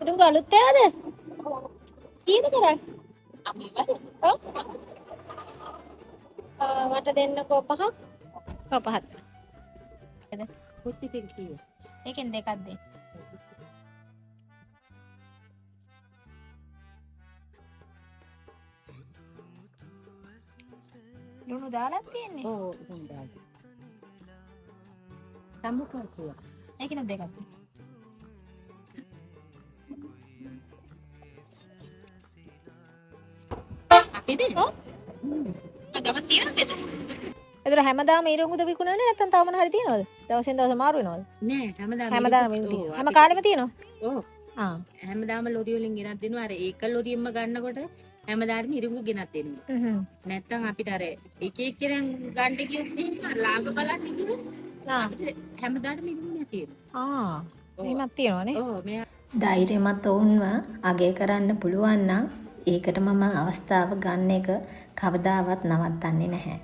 ඉරුඟු අලුත් ඒවාද? කීයද කරන්නේ? ඔව්. මට දෙන්නකෝ පහක්. ඔව් පහක්. එද? කොච්චර කීය? ඒකෙන් දෙකක් දෙන්න. ලුණු දාලා තියෙන්නේ. ඔව් හොඳයි. සම්මුඛසිය. ඒකෙන් දෙකක් දෙන්න. අපිද? ඔව්. ගමන් තියනද? එතන හැමදාම ඉරුඟුද විකුණන්නේ නැත්නම් තව මොන හරි තියනවද? දවසෙන් දවස මාරු වෙනවද? නෑ හැමදාම තියෙනවා. හැම කාලෙම තියෙනවා. ඔව්. ආ. හැමදාම ලොරි වලින් ගෙනත් දෙනවා. අර ඒක ලොරියෙන්ම ගන්නකොට හැමදාම ඉරුඟු ගෙනත් දෙනවා. නැත්තම් අපිට අර එක එක්කෙනෙන් ගන්න කියොත් ලාභ බලන්න කිව්වොත් හැමදාම ඉරුඟු නැති වෙනවා. එහෙමත් තියෙනවනේ. ඔව් මෙයා ධෛර්යමත් වුන්ව අගය කරන්න පුළුවන් නම් ඒකට මම අවස්ථාව ගන්න එක කවදාවත් නවත්තන්නේ නැහැ.